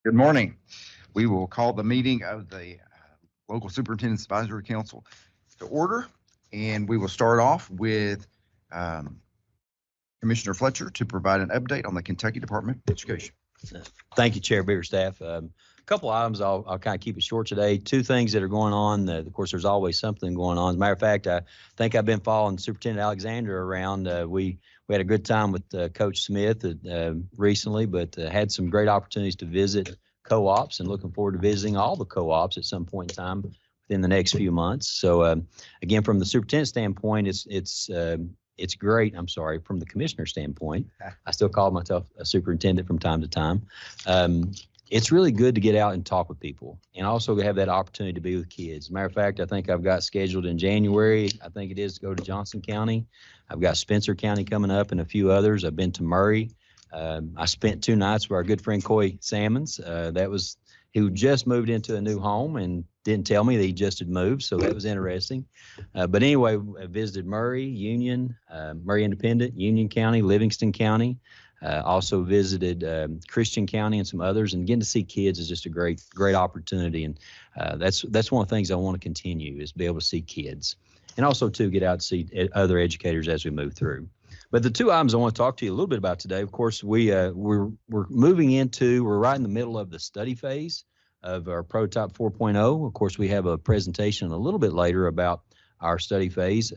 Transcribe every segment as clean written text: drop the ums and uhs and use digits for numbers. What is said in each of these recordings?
Good morning. We will call the meeting of the Local Superintendent's Advisory Council to order, and we will start off with Commissioner Fletcher to provide an update on the Kentucky Department of Education. Thank you, Chair, Biggerstaff. A couple items. I'll kind of keep it short today. Two things that are going on. Of course, there's always something going on. As a matter of fact, I think I've been following Superintendent Alexander around. We had a good time with Coach Smith recently, but had some great opportunities to visit co-ops, and looking forward to visiting all the co-ops at some point in time within the next few months. So again, from the superintendent standpoint, it's great. I'm sorry, from the commissioner standpoint, I still call myself a superintendent from time to time. It's really good to get out and talk with people, and also have that opportunity to be with kids. As a matter of fact, I think I've got scheduled in January, I think it is, to go to Johnson County. I've got Spencer County coming up and a few others. I've been to Murray. I spent 2 nights with our good friend Coy Salmons. He just moved into a new home and didn't tell me that he just had moved, so that was interesting. But anyway, I visited Murray, Union, Murray Independent, Union County, Livingston County. Also visited Christian County and some others, and getting to see kids is just a great opportunity. And that's one of the things I want to continue, is be able to see kids, and also to get out to see other educators as we move through. But the two items I want to talk to you a little bit about today, of course, we're right in the middle of the study phase of our Prototype 4.0. Of course, we have a presentation a little bit later about our study phase.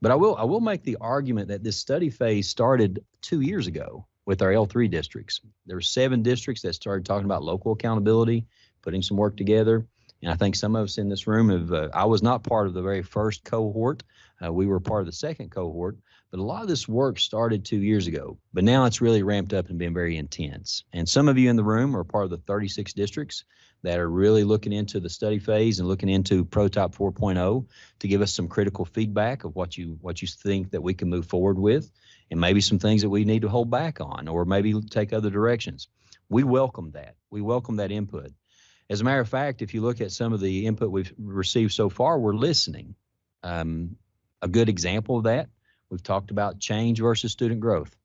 But I will make the argument that this study phase started 2 years ago with our L3 districts. There were 7 districts that started talking about local accountability, putting some work together. And I think some of us in this room I was not part of the very first cohort. We were part of the second cohort. But a lot of this work started 2 years ago, but now it's really ramped up and been very intense. And some of you in the room are part of the 36 districts that are really looking into the study phase and looking into Prototype 4.0 to give us some critical feedback of what you think that we can move forward with, and maybe some things that we need to hold back on, or maybe take other directions. We welcome that. We welcome that input. As a matter of fact, if you look at some of the input we've received so far, we're listening. A good example of that, we've talked about change versus student growth.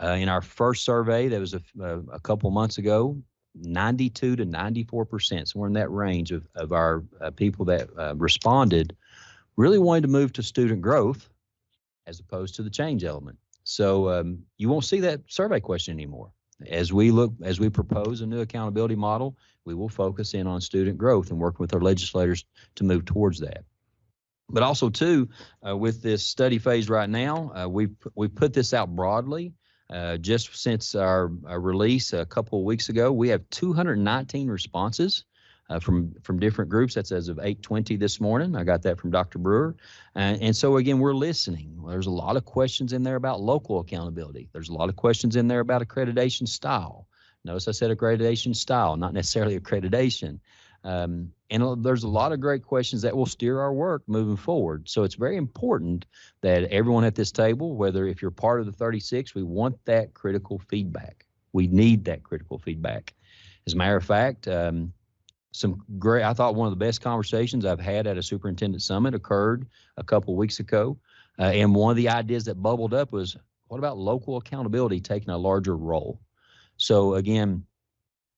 In our first survey that was a couple months ago, 92 to 94%, so we're in that range of our people that responded, really wanted to move to student growth as opposed to the change element. So you won't see that survey question anymore. As we propose a new accountability model, we will focus in on student growth and work with our legislators to move towards that. But also, too, with this study phase right now, we've put this out broadly. Just since our release a couple of weeks ago, we have 219 responses from different groups. That's as of 8:20 this morning. I got that from Dr. Brewer. And so, again, we're listening. There's a lot of questions in there about local accountability. There's a lot of questions in there about accreditation style. Notice I said accreditation style, not necessarily accreditation. And there's a lot of great questions that will steer our work moving forward. So it's very important that everyone at this table, whether if you're part of the 36, we want that critical feedback. We need that critical feedback. As a matter of fact, I thought one of the best conversations I've had at a superintendent summit occurred a couple of weeks ago. And one of the ideas that bubbled up was, what about local accountability taking a larger role? So again,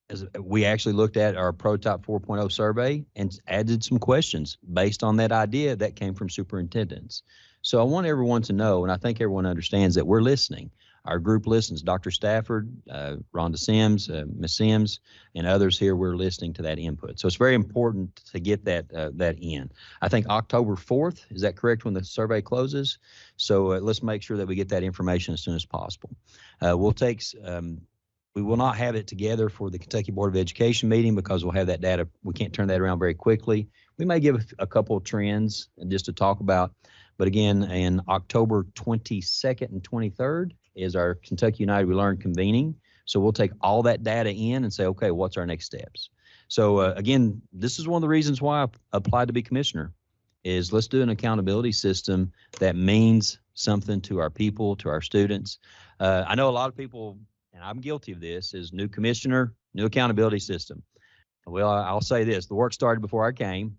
as we actually looked at our Prototype 4.0 survey and added some questions based on that idea that came from superintendents. So I want everyone to know, and I think everyone understands, that we're listening. Our group listens. Dr. Stafford, Rhonda Sims, Ms. Sims, and others here, we're listening to that input. So it's very important to get that in. I think October 4th, is that correct, when the survey closes? So let's make sure that we get that information as soon as possible. We will not have it together for the Kentucky Board of Education meeting because we'll have that data. We can't turn that around very quickly. We may give a couple of trends just to talk about. But again, in October 22nd and 23rd is our Kentucky United We Learn convening. So we'll take all that data in and say, okay, what's our next steps? So again, this is one of the reasons why I applied to be commissioner, is let's do an accountability system that means something to our people, to our students. I know a lot of people, and I'm guilty of this, is new commissioner, new accountability system. Well, I'll say this, the work started before I came,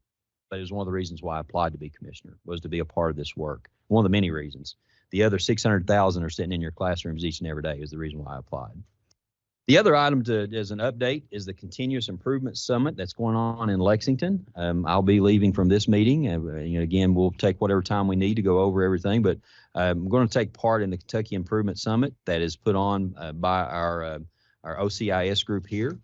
but it was one of the reasons why I applied to be commissioner, was to be a part of this work. One of the many reasons. The other 600,000 are sitting in your classrooms each and every day is the reason why I applied. The other item as an update is the Continuous Improvement Summit that's going on in Lexington. I'll be leaving from this meeting. Again, we'll take whatever time we need to go over everything, but I'm going to take part in the Kentucky Improvement Summit that is put on by our OCIS group here.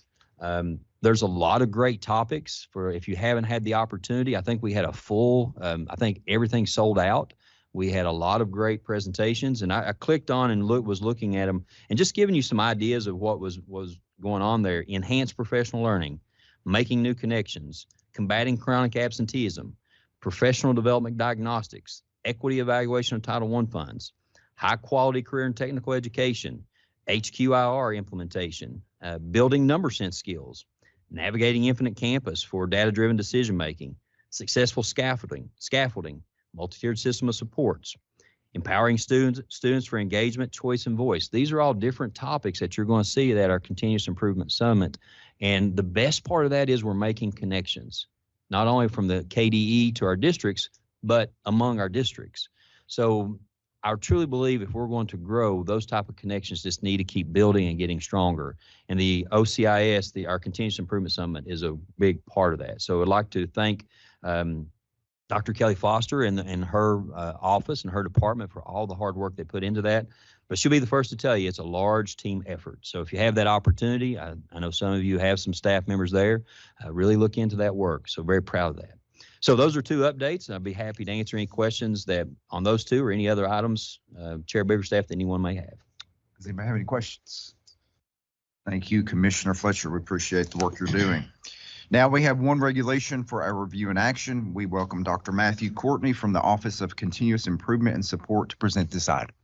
There's a lot of great topics for if you haven't had the opportunity. I think we had a full, I think everything sold out. We had a lot of great presentations, and I clicked on and was looking at them and just giving you some ideas of what was going on there. Enhanced professional learning, making new connections, combating chronic absenteeism, professional development diagnostics, equity evaluation of Title I funds, high quality career and technical education, HQIR implementation, building number sense skills, navigating infinite campus for data-driven decision making, successful scaffolding, multi-tiered system of supports, empowering students for engagement, choice, and voice. These are all different topics that you're going to see at our Continuous Improvement Summit. And the best part of that is we're making connections, not only from the KDE to our districts, but among our districts. So I truly believe if we're going to grow, those type of connections just need to keep building and getting stronger. And the OCIS, our Continuous Improvement Summit, is a big part of that. So I'd like to thank Dr. Kelly Foster and her office and her department for all the hard work they put into that. But she'll be the first to tell you it's a large team effort. So if you have that opportunity, I know some of you have some staff members there, really look into that work. So very proud of that. So those are two updates, and I'd be happy to answer any questions that on those two or any other items, Chair Biggerstaff, that anyone may have. Does anybody have any questions? Thank you, Commissioner Fletcher. We appreciate the work you're doing. Now we have one regulation for our review and action. We welcome Dr. Matthew Courtney from the Office of Continuous Improvement and Support to present this item.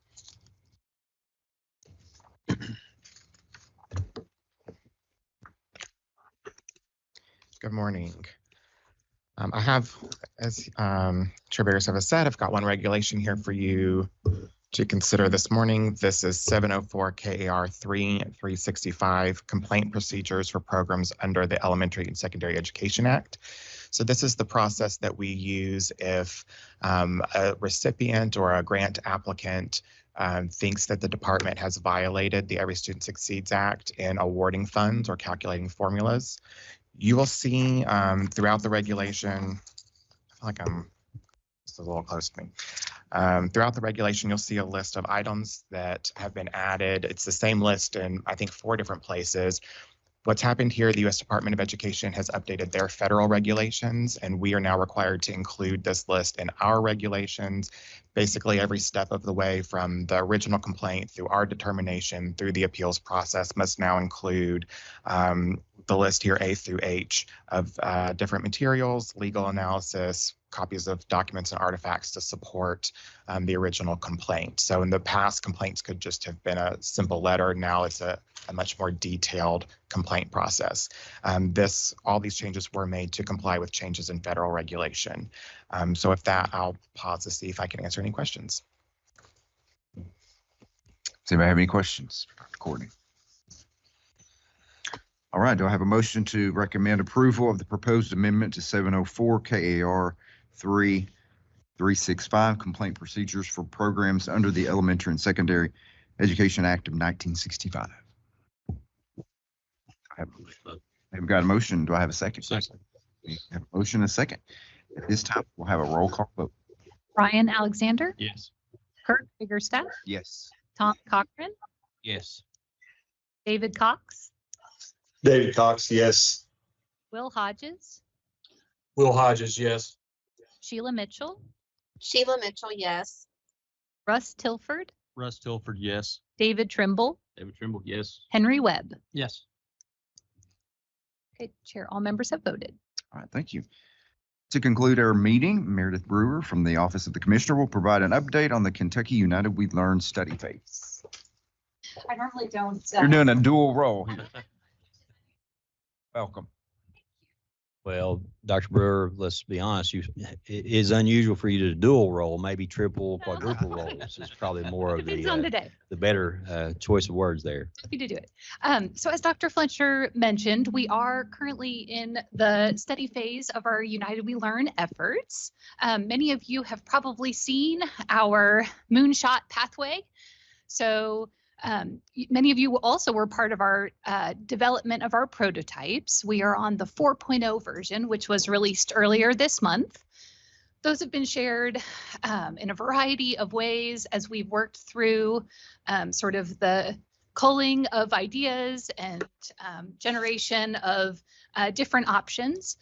Good morning. I have, as Chair Biggerstaff has said, I've got one regulation here for you to consider this morning. This is 704 KAR 365 complaint procedures for programs under the Elementary and Secondary Education Act. So this is the process that we use if a recipient or a grant applicant thinks that the department has violated the Every Student Succeeds Act in awarding funds or calculating formulas. You will see throughout the regulation, I feel like I'm just a little close to me. Throughout the regulation, you'll see a list of items that have been added. It's the same list in, I think, 4 different places. What's happened here, the U.S. Department of Education has updated their federal regulations, and we are now required to include this list in our regulations. Basically, every step of the way from the original complaint through our determination through the appeals process must now include the list here, A through H, of different materials, legal analysis, copies of documents and artifacts to support the original complaint. So in the past, complaints could just have been a simple letter. Now it's a much more detailed complaint process. All these changes were made to comply with changes in federal regulation. So with that, I'll pause to see if I can answer any questions. Does anybody have any questions for Dr. Courtney? All right, do I have a motion to recommend approval of the proposed amendment to 704 KAR 365 complaint procedures for programs under the Elementary and Secondary Education Act of 1965? I've got a motion. Do I have a second? Second. We have a motion and a second. At this time, we'll have a roll call vote. Ryan Alexander, Yes. Kurt Biggerstaff, Yes. Tom Cochran, Yes. David Cox, David Cox, yes. Will Hodges, Will Hodges, yes. Sheila Mitchell, Sheila Mitchell, yes. Russ Tilford, Russ Tilford, yes. David Trimble, David Trimble, yes. Henry Webb. Yes. Okay, Chair, all members have voted. All right, thank you. To conclude our meeting, Meredith Brewer from the Office of the Commissioner will provide an update on the Kentucky United We Learn study phase. I normally don't. You're doing a dual role here. Welcome. Well, Dr. Brewer, let's be honest, it is unusual for you to dual role, maybe triple, quadruple roles. It's probably more of Depends on the day. the better choice of words there. Happy to do it. So as Dr. Fletcher mentioned, we are currently in the study phase of our United We Learn efforts. Many of you have probably seen our moonshot pathway. So Many of you also were part of our development of our prototypes. We are on the 4.0 version, which was released earlier this month. Those have been shared in a variety of ways as we've worked through sort of the culling of ideas and generation of different options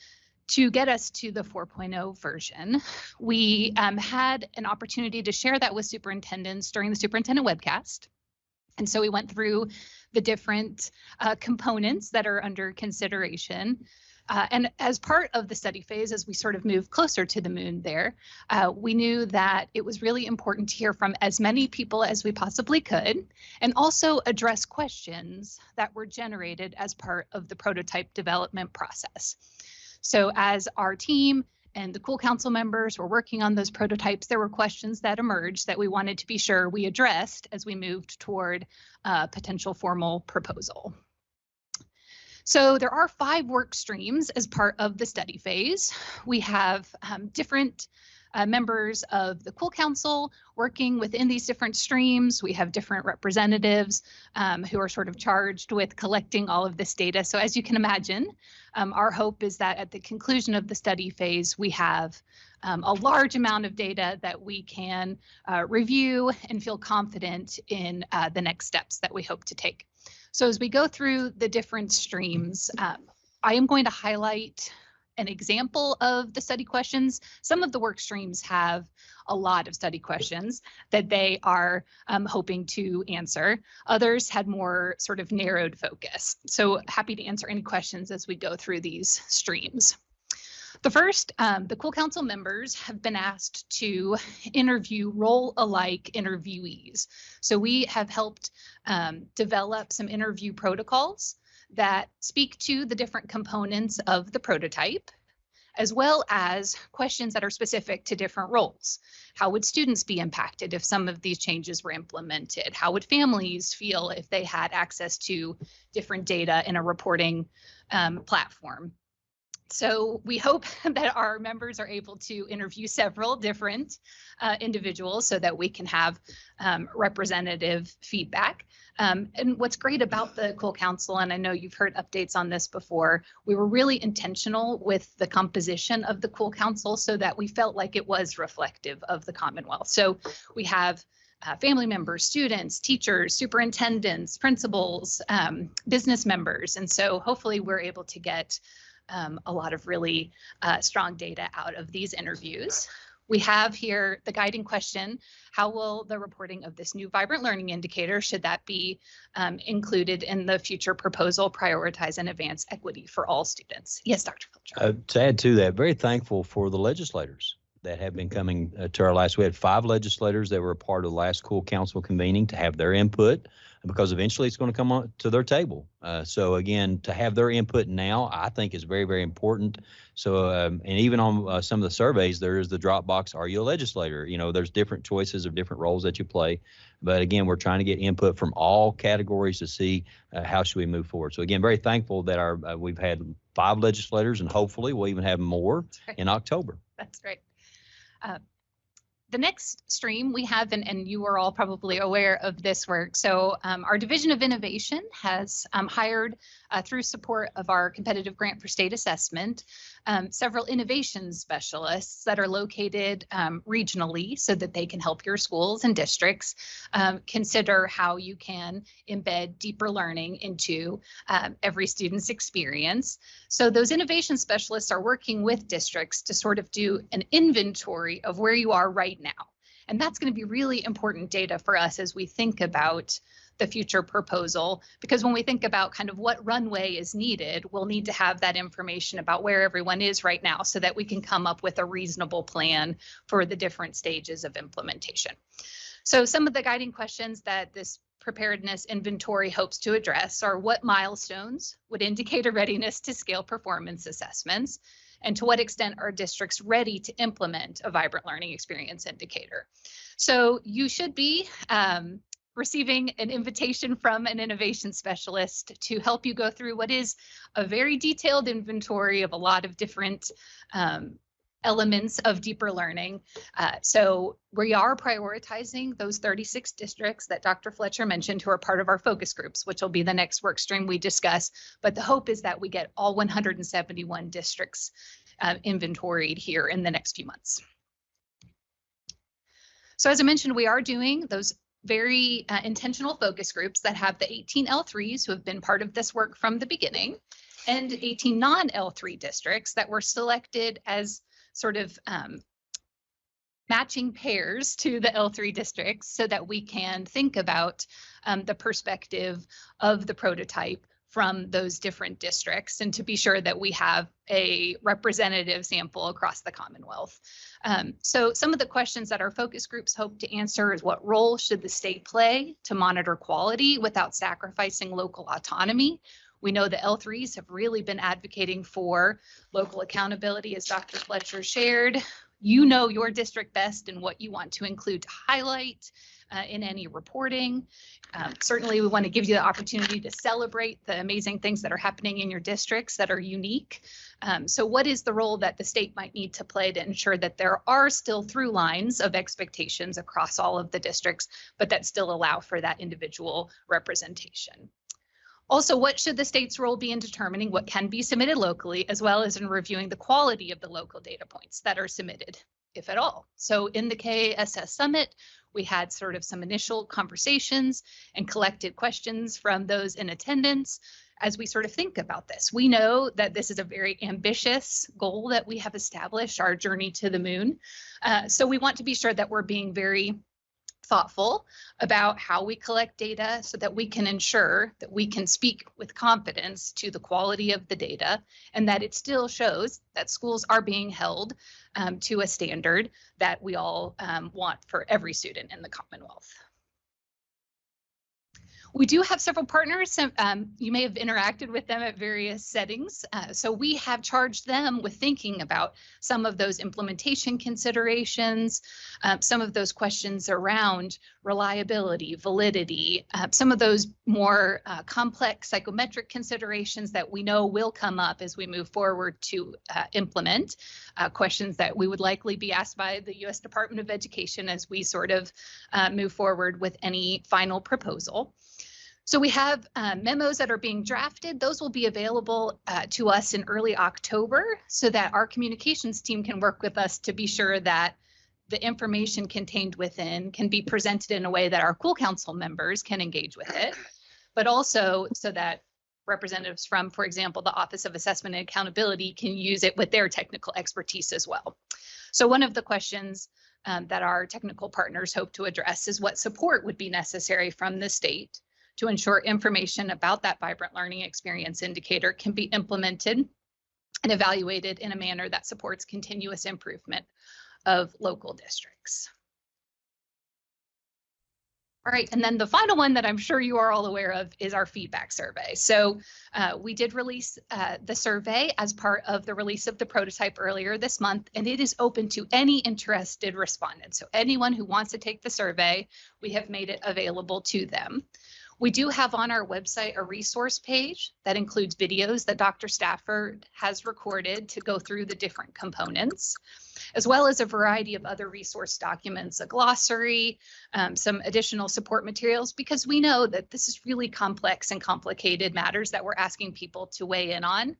to get us to the 4.0 version. We had an opportunity to share that with superintendents during the superintendent webcast. And so we went through the different components that are under consideration. And as part of the study phase, as we sort of move closer to the moon there, we knew that it was really important to hear from as many people as we possibly could, and also address questions that were generated as part of the prototype development process. So as our team and the Cool Council members were working on those prototypes, there were questions that emerged that we wanted to be sure we addressed as we moved toward a potential formal proposal. So there are 5 work streams as part of the study phase. We have different members of the Cool Council working within these different streams. We have different representatives who are sort of charged with collecting all of this data. So as you can imagine, our hope is that at the conclusion of the study phase, we have a large amount of data that we can review and feel confident in the next steps that we hope to take. So as we go through the different streams, I am going to highlight an example of the study questions. Some of the work streams have a lot of study questions that they are hoping to answer. Others had more sort of narrowed focus. So happy to answer any questions as we go through these streams. The first, the Cool Council members have been asked to interview role-alike interviewees. So we have helped develop some interview protocols that speak to the different components of the prototype, as well as questions that are specific to different roles. How would students be impacted if some of these changes were implemented? How would families feel if they had access to different data in a reporting platform? So we hope that our members are able to interview several different individuals so that we can have representative feedback. And what's great about the Cool Council, and I know you've heard updates on this before, we were really intentional with the composition of the Cool Council so that we felt like it was reflective of the Commonwealth. So we have family members, students, teachers, superintendents, principals, business members. And so hopefully we're able to get a lot of really strong data out of these interviews. We have here the guiding question: how will the reporting of this new vibrant learning indicator, should that be included in the future proposal, prioritize and advance equity for all students? Yes, Dr. Filcher. To add to that, very thankful for the legislators that have been coming to our last. We had 5 legislators that were a part of the last Cool Council convening to have their input, because eventually it's going to come on to their table. So again, to have their input now, I think is very, very important. So, and even on some of the surveys, there is the drop box, are you a legislator? You know, there's different choices of different roles that you play. But again, we're trying to get input from all categories to see how should we move forward. So again, very thankful that we've had 5 legislators, and hopefully we'll even have more in October. That's great. The next stream we have, and you are all probably aware of this work. So our Division of Innovation has hired, through support of our competitive grant for state assessment, several innovation specialists that are located regionally so that they can help your schools and districts consider how you can embed deeper learning into every student's experience. So those innovation specialists are working with districts to sort of do an inventory of where you are right now. And that's going to be really important data for us as we think about the future proposal, because when we think about kind of what runway is needed, we'll need to have that information about where everyone is right now so that we can come up with a reasonable plan for the different stages of implementation. So some of the guiding questions that this preparedness inventory hopes to address are: what milestones would indicate a readiness to scale performance assessments? And to what extent are districts ready to implement a vibrant learning experience indicator? So you should be receiving an invitation from an innovation specialist to help you go through what is a very detailed inventory of a lot of different elements of deeper learning. So we are prioritizing those 36 districts that Dr. Fletcher mentioned who are part of our focus groups, which will be the next work stream we discuss. But the hope is that we get all 171 districts inventoried here in the next few months. So as I mentioned, we are doing those very intentional focus groups that have the 18 L3s who have been part of this work from the beginning, and 18 non-L3 districts that were selected as sort of matching pairs to the L3 districts so that we can think about the perspective of the prototype from those different districts and to be sure that we have a representative sample across the Commonwealth. So some of the questions that our focus groups hope to answer is what role should the state play to monitor quality without sacrificing local autonomy? We know the L3s have really been advocating for local accountability, as Dr. Fletcher shared. You know your district best and what you want to include to highlight in any reporting. Certainly, we want to give you the opportunity to celebrate the amazing things that are happening in your districts that are unique. So what is the role that the state might need to play to ensure that there are still through lines of expectations across all of the districts, but that still allow for that individual representation? Also, what should the state's role be in determining what can be submitted locally, as well as in reviewing the quality of the local data points that are submitted, if at all? So in the KSS Summit, we had sort of some initial conversations and collected questions from those in attendance as we sort of think about this. We know that this is a very ambitious goal that we have established, our journey to the moon. So we want to be sure that we're being very thoughtful about how we collect data so that we can ensure that we can speak with confidence to the quality of the data and that it still shows that schools are being held to a standard that we all want for every student in the Commonwealth. We do have several partners. You may have interacted with them at various settings. So we have charged them with thinking about some of those implementation considerations, some of those questions around reliability, validity, some of those more complex psychometric considerations that we know will come up as we move forward to implement, questions that we would likely be asked by the U.S. Department of Education as we sort of move forward with any final proposal. So we have memos that are being drafted. Those will be available to us in early October so that our communications team can work with us to be sure that the information contained within can be presented in a way that our Cool Council members can engage with it, but also so that representatives from, for example, the Office of Assessment and Accountability can use it with their technical expertise as well. So one of the questions that our technical partners hope to address is what support would be necessary from the state to ensure information about that vibrant learning experience indicator can be implemented and evaluated in a manner that supports continuous improvement of local districts. All right, and then the final one that I'm sure you are all aware of is our feedback survey. So we did release the survey as part of the release of the prototype earlier this month, and it is open to any interested respondent. So anyone who wants to take the survey, we have made it available to them. We do have on our website a resource page that includes videos that Dr. Stafford has recorded to go through the different components, as well as a variety of other resource documents, a glossary, some additional support materials, because we know that this is really complex and complicated matters that we're asking people to weigh in on.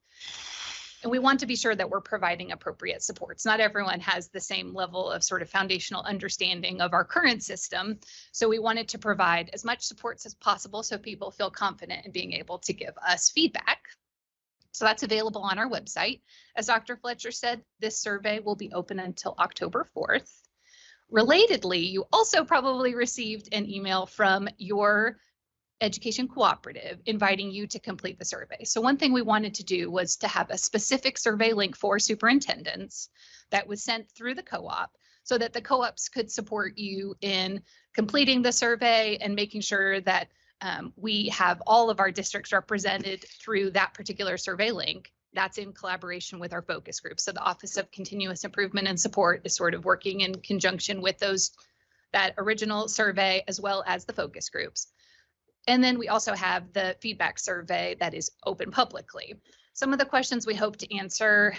And we want to be sure that we're providing appropriate supports. Not everyone has the same level of sort of foundational understanding of our current system. So we wanted to provide as much supports as possible so people feel confident in being able to give us feedback. So that's available on our website. As Dr. Fletcher said, this survey will be open until October 4th. Relatedly, you also probably received an email from your education cooperative inviting you to complete the survey. So one thing we wanted to do was to have a specific survey link for superintendents that was sent through the co-op so that the co-ops could support you in completing the survey and making sure that we have all of our districts represented through that particular survey link. That's in collaboration with our focus group. So the Office of Continuous Improvement and Support is sort of working in conjunction with that original survey as well as the focus groups. And then we also have the feedback survey that is open publicly. Some of the questions we hope to answer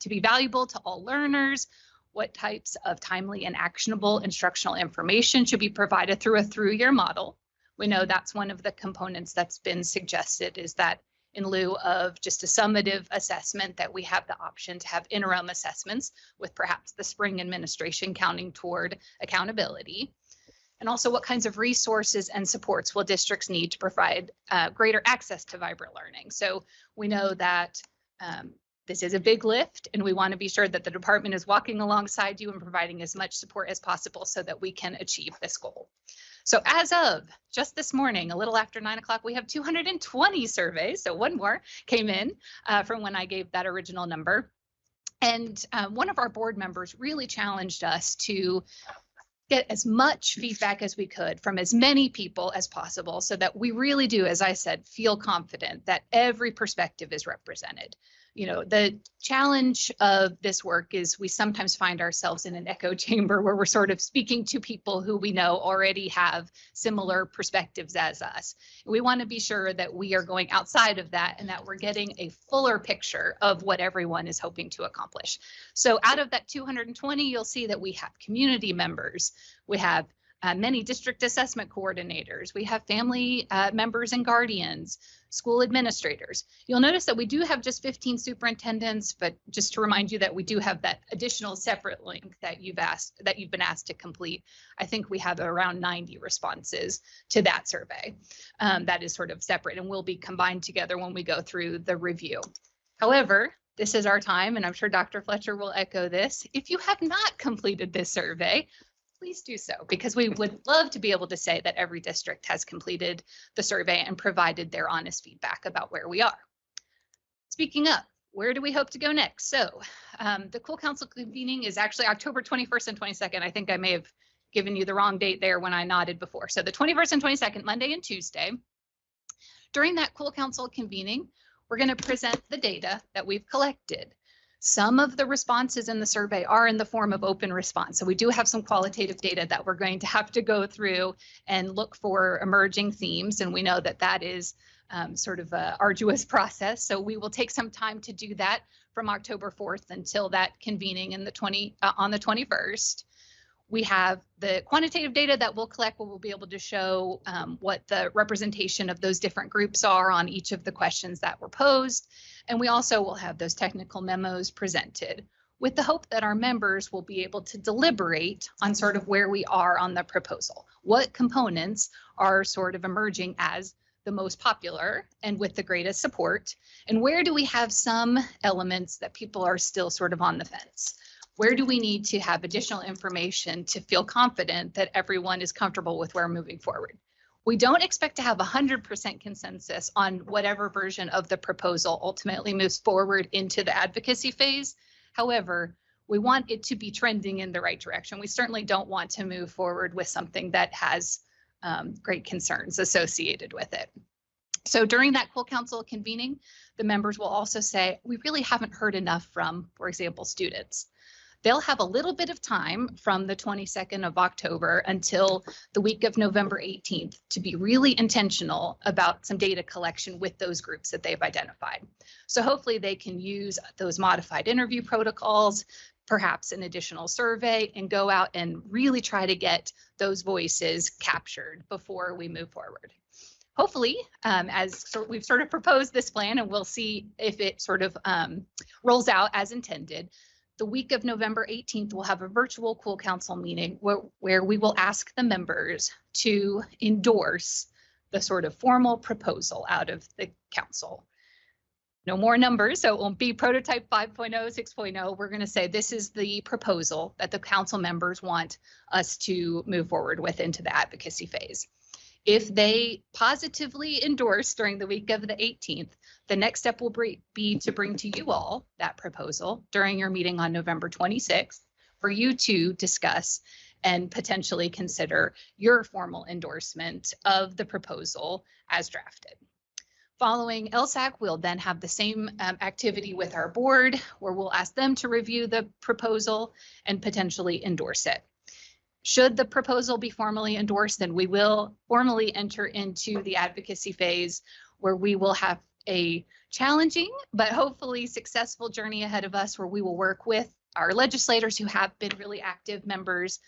to be valuable to all learners, what types of timely and actionable instructional information should be provided through a through-year model. We know that's one of the components that's been suggested, is that in lieu of just a summative assessment, that we have the option to have interim assessments with perhaps the spring administration counting toward accountability. And also, what kinds of resources and supports will districts need to provide greater access to vibrant learning? So we know that this is a big lift, and we want to be sure that the department is walking alongside you and providing as much support as possible so that we can achieve this goal. So as of just this morning, a little after 9 o'clock, we have 220 surveys. So one more came in from when I gave that original number. And one of our board members really challenged us to get as much feedback as we could from as many people as possible so that we really do, as I said, feel confident that every perspective is represented. You know, the challenge of this work is we sometimes find ourselves in an echo chamber where we're sort of speaking to people who we know already have similar perspectives as us. We want to be sure that we are going outside of that and that we're getting a fuller picture of what everyone is hoping to accomplish. So out of that 220, you'll see that we have community members, we have many district assessment coordinators, we have family members and guardians, school administrators. You'll notice that we do have just 15 superintendents, but just to remind you that we do have that additional separate link that you've been asked to complete. I think we have around 90 responses to that survey. That is sort of separate and will be combined together when we go through the review. However, this is our time, and I'm sure Dr. Fletcher will echo this. If you have not completed this survey, please do so, because we would love to be able to say that every district has completed the survey and provided their honest feedback about where we are. Speaking of, where do we hope to go next? So the Cool Council convening is actually October 21st and 22nd. I think I may have given you the wrong date there when I nodded before. So the 21st and 22nd, Monday and Tuesday. During that Cool Council convening, we're going to present the data that we've collected. Some of the responses in the survey are in the form of open response. So we do have some qualitative data that we're going to have to go through and look for emerging themes. And we know that that is sort of an arduous process. So we will take some time to do that from October 4th until that convening in on the 21st. We have the quantitative data that we'll collect where we'll be able to show what the representation of those different groups are on each of the questions that were posed. And we also will have those technical memos presented with the hope that our members will be able to deliberate on sort of where we are on the proposal. What components are sort of emerging as the most popular and with the greatest support? And where do we have some elements that people are still sort of on the fence? Where do we need to have additional information to feel confident that everyone is comfortable with where we're moving forward? We don't expect to have 100% consensus on whatever version of the proposal ultimately moves forward into the advocacy phase. However, we want it to be trending in the right direction. We certainly don't want to move forward with something that has great concerns associated with it. So during that Cool Council convening, the members will also say, we really haven't heard enough from, for example, students. They'll have a little bit of time from the 22nd of October until the week of November 18th to be really intentional about some data collection with those groups that they've identified. So hopefully they can use those modified interview protocols, perhaps an additional survey, and go out and really try to get those voices captured before we move forward. Hopefully, we've sort of proposed this plan, and we'll see if it sort of rolls out as intended. The week of November 18th, we'll have a virtual Cool Council meeting where we will ask the members to endorse the sort of formal proposal out of the council. No more numbers, so it won't be prototype 5.0, 6.0. We're going to say this is the proposal that the council members want us to move forward with into the advocacy phase. If they positively endorse during the week of the 18th, the next step will be to bring to you all that proposal during your meeting on November 26th for you to discuss and potentially consider your formal endorsement of the proposal as drafted. Following LSAC, we'll then have the same activity with our board where we'll ask them to review the proposal and potentially endorse it. Should the proposal be formally endorsed, then we will formally enter into the advocacy phase where we will have a challenging but hopefully successful journey ahead of us, where we will work with our legislators who have been really active members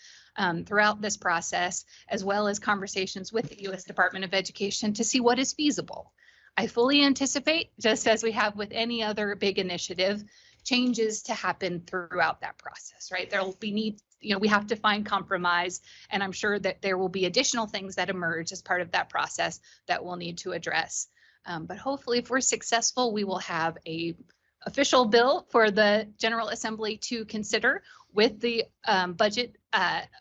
throughout this process, as well as conversations with the U.S. Department of Education to see what is feasible. I fully anticipate, just as we have with any other big initiative, changes to happen throughout that process, right? There will be we have to find compromise, and I'm sure that there will be additional things that emerge as part of that process that we'll need to address. But hopefully, if we're successful, we will have a official bill for the General Assembly to consider with the budget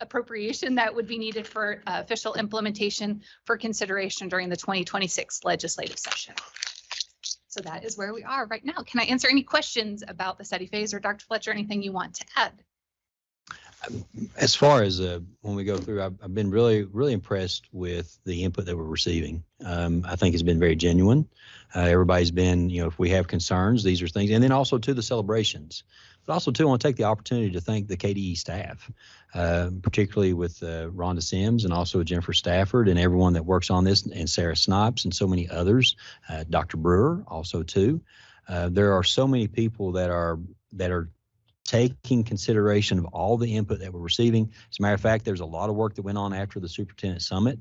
appropriation that would be needed for official implementation for consideration during the 2026 legislative session. So that is where we are right now. Can I answer any questions about the study phase, or Dr. Fletcher, anything you want to add? As far as when we go through, I've been really impressed with the input that we're receiving. I think it's been very genuine. Everybody's been, if we have concerns, these are things, and then also to the celebrations. But also too, I want to take the opportunity to thank the KDE staff, particularly with Rhonda Sims and also Jennifer Stafford and everyone that works on this, and Sarah Snipes and so many others, Dr. Brewer also too. There are so many people that are taking consideration of all the input that we're receiving. As a matter of fact, there's a lot of work that went on after the Superintendent Summit.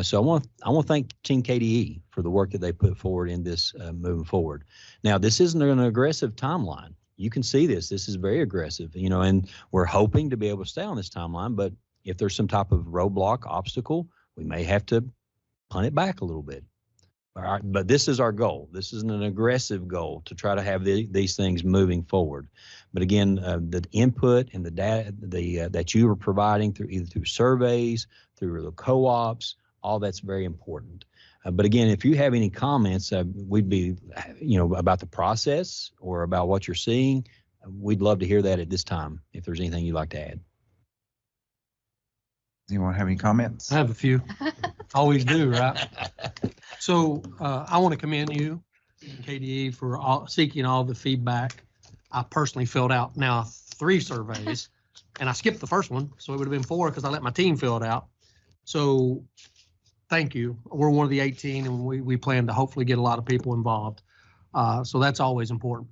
So I want to thank Team KDE for the work that they put forward in this moving forward. Now, this isn't an aggressive timeline. You can see this. This is very aggressive, and we're hoping to be able to stay on this timeline. But if there's some type of roadblock, obstacle, we may have to punt it back a little bit. All right, but this is our goal. This isn't an aggressive goal to try to have these things moving forward. But again, the input and the data that you are providing either through surveys, through the co-ops, all that's very important. But again, if you have any comments, we'd be, about the process or about what you're seeing, we'd love to hear that at this time, if there's anything you'd like to add. Anyone have any comments? I have a few. Always do, right? So I want to commend you, KDE, for seeking all the feedback. I personally filled out now 3 surveys, and I skipped the first one, so it would have been 4 because I let my team fill it out. So thank you. We're one of the 18, and we plan to hopefully get a lot of people involved. So that's always important.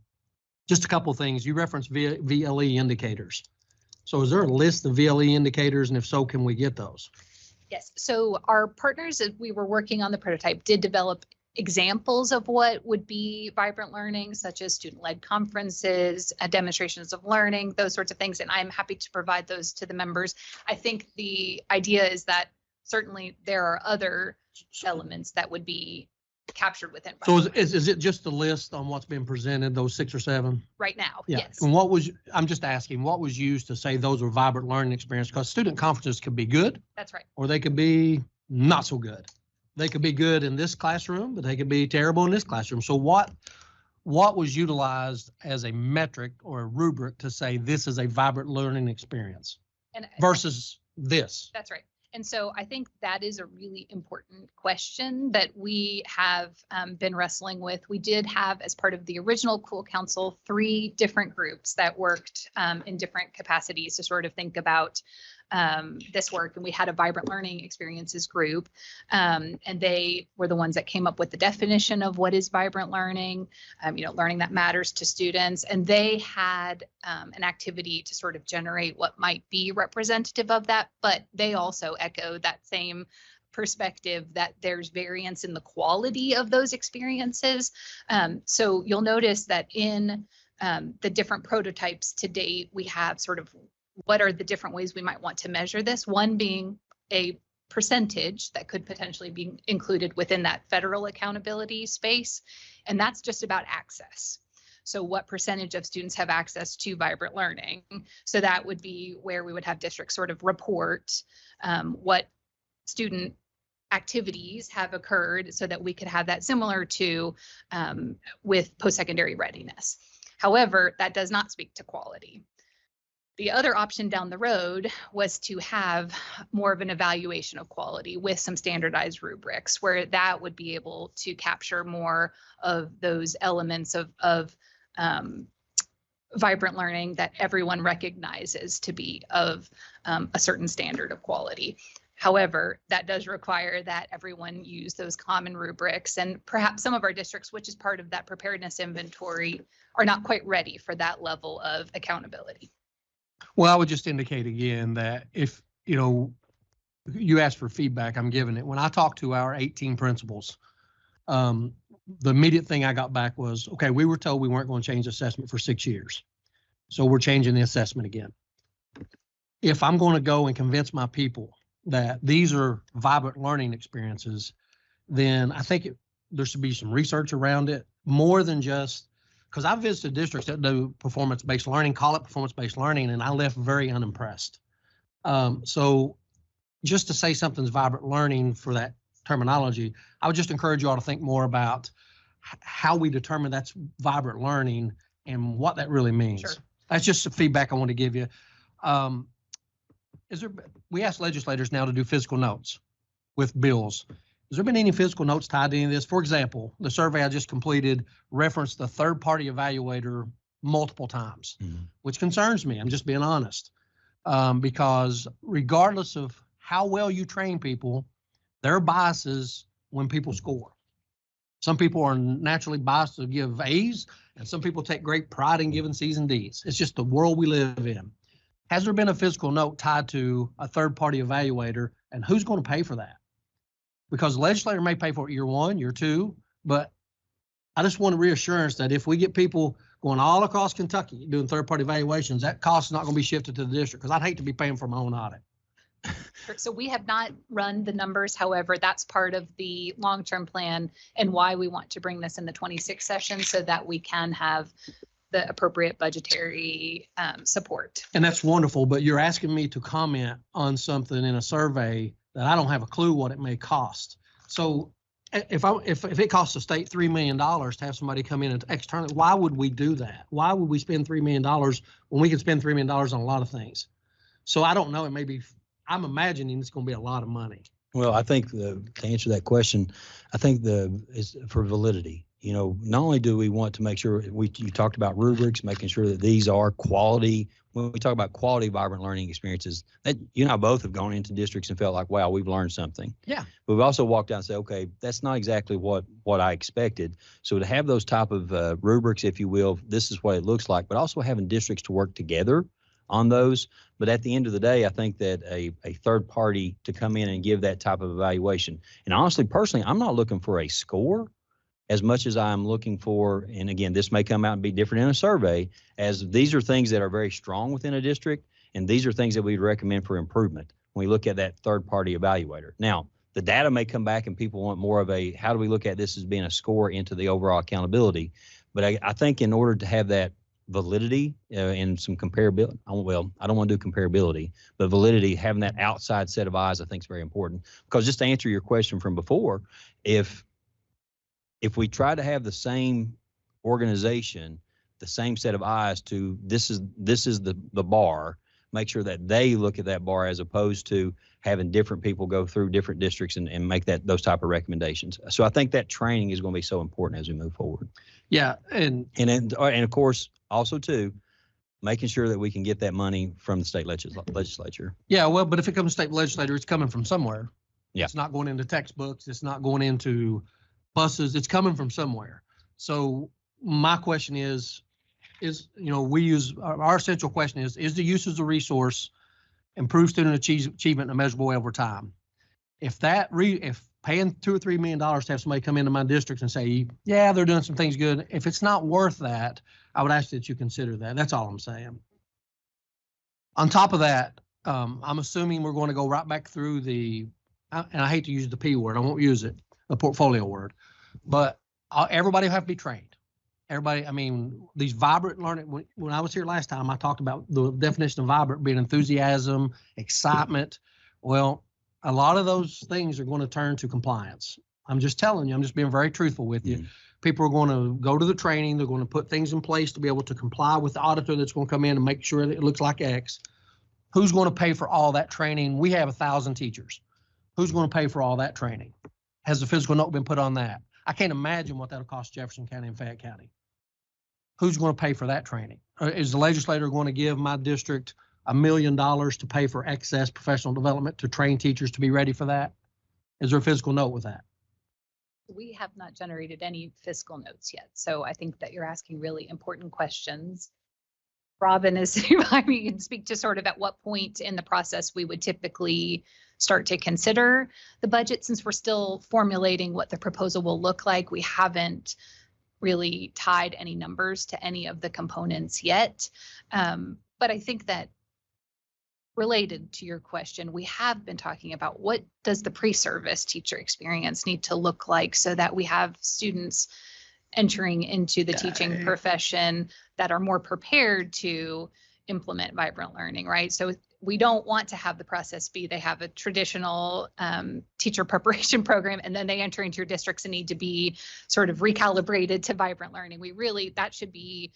Just a couple of things. You referenced VLE indicators. So is there a list of VLE indicators, and if so, can we get those? Yes. So our partners, as we were working on the prototype, did develop examples of what would be vibrant learning, such as student-led conferences, demonstrations of learning, those sorts of things. And I'm happy to provide those to the members. I think the idea is that certainly there are other elements that would be captured within. So is it just the list on what's been presented, those 6 or 7? Right now, Yeah. yes. And I'm just asking, what was used to say those were vibrant learning experience? Because student conferences could be good. That's right. Or they could be not so good. They could be good in this classroom, but they could be terrible in this classroom. So what was utilized as a metric or a rubric to say this is a vibrant learning experience versus this? That's right. And so I think that is a really important question that we have been wrestling with. We did have, as part of the original Cool Council, 3 different groups that worked in different capacities to sort of think about this work. And we had a vibrant learning experiences group, and they were the ones that came up with the definition of what is vibrant learning, learning that matters to students. And they had an activity to sort of generate what might be representative of that, but they also echoed that same perspective that there's variance in the quality of those experiences. So you'll notice that in the different prototypes to date, we have sort of what are the different ways we might want to measure this, one being a percentage that could potentially be included within that federal accountability space. And that's just about access. So what percentage of students have access to vibrant learning? So that would be where we would have districts sort of report what student activities have occurred so that we could have that similar to with post-secondary readiness. However, that does not speak to quality. The other option down the road was to have more of an evaluation of quality with some standardized rubrics where that would be able to capture more of those elements of vibrant learning that everyone recognizes to be of a certain standard of quality. However, that does require that everyone use those common rubrics, and perhaps some of our districts, which is part of that preparedness inventory, are not quite ready for that level of accountability. Well, I would just indicate again that if, you asked for feedback, I'm giving it. When I talked to our 18 principals, the immediate thing I got back was, okay, we were told we weren't going to change assessment for 6 years. So we're changing the assessment again. If I'm going to go and convince my people that these are vibrant learning experiences, then I think there should be some research around it, more than just, because I've visited districts that do performance-based learning, call it performance-based learning, and I left very unimpressed. So just to say something's vibrant learning for that terminology, I would just encourage you all to think more about how we determine that's vibrant learning and what that really means. Sure. That's just some feedback I want to give you. We ask legislators now to do physical notes with bills. Has there been any physical notes tied to any of this? For example, the survey I just completed referenced the third-party evaluator multiple times, which concerns me. I'm just being honest, because regardless of how well you train people, there are biases when people score. Some people are naturally biased to give A's, and some people take great pride in giving C's and D's. It's just the world we live in. Has there been a physical note tied to a third-party evaluator, and who's going to pay for that? Because the legislator may pay for it year 1, year 2, but I just want a reassurance that if we get people going all across Kentucky doing third-party evaluations, that cost is not going to be shifted to the district, because I'd hate to be paying for my own audit. So we have not run the numbers. However, that's part of the long-term plan and why we want to bring this in the 26 session, so that we can have the appropriate budgetary support. And that's wonderful, but you're asking me to comment on something in a survey that I don't have a clue what it may cost. So if it costs the state $3 million to have somebody come in and externally, why would we do that? Why would we spend $3 million when we can spend $3 million on a lot of things? So I don't know. It may be, I'm imagining it's going to be a lot of money. Well, I think to answer that question, I think is for validity. Not only do we want to make sure you talked about rubrics, making sure that these are quality. When we talk about quality, vibrant learning experiences, that you and I both have gone into districts and felt like, wow, we've learned something. Yeah. But we've also walked out and said, okay, that's not exactly what I expected. So to have those type of rubrics, if you will, this is what it looks like, but also having districts to work together on those. But at the end of the day, I think that a third party to come in and give that type of evaluation. And honestly, personally, I'm not looking for a score as much as I'm looking for, and again, this may come out and be different in a survey, as these are things that are very strong within a district, and these are things that we'd recommend for improvement when we look at that third-party evaluator. Now, the data may come back and people want more of a, how do we look at this as being a score into the overall accountability? But I think in order to have that validity and some comparability, I don't want to do comparability, but validity, having that outside set of eyes, I think is very important. Because just to answer your question from before, if we try to have the same organization, the same set of eyes to this is the bar, make sure that they look at that bar as opposed to having different people go through different districts and make those type of recommendations. So I think that training is going to be so important as we move forward. Yeah, and of course also too, making sure that we can get that money from the state legislature. Yeah, well, but if it comes to state legislature, it's coming from somewhere. Yeah. It's not going into textbooks. It's not going into buses. It's coming from somewhere. So my question is we use our central question is the use as a resource improve student achievement in a measurable way over time? If paying $2 or $3 million to have somebody come into my district and say, yeah, they're doing some things good, if it's not worth that, I would ask that you consider that. That's all I'm saying. On top of that, I'm assuming we're going to go right back through and I hate to use the P word, I won't use it, the portfolio word, but everybody will have to be trained. Everybody, these vibrant learning, when I was here last time, I talked about the definition of vibrant being enthusiasm, excitement. Well, a lot of those things are going to turn to compliance. I'm just telling you, I'm just being very truthful with you. People are going to go to the training. They're going to put things in place to be able to comply with the auditor that's going to come in and make sure that it looks like X. Who's going to pay for all that training? We have 1,000 teachers. Who's going to pay for all that training? Has the physical note been put on that? I can't imagine what that'll cost Jefferson County and Fayette County. Who's going to pay for that training? Is the legislator going to give my district $1 million to pay for excess professional development to train teachers to be ready for that? Is there a fiscal note with that? We have not generated any fiscal notes yet. So I think that you're asking really important questions. Robin is, I mean, you can speak to sort of at what point in the process we would typically start to consider the budget, since we're still formulating what the proposal will look like. We haven't really tied any numbers to any of the components yet. But I think that related to your question, we have been talking about what does the pre-service teacher experience need to look like so that we have students entering into the teaching profession that are more prepared to implement vibrant learning, right? So we don't want to have the process be they have a traditional teacher preparation program and then they enter into your districts and need to be sort of recalibrated to vibrant learning. We really, that should be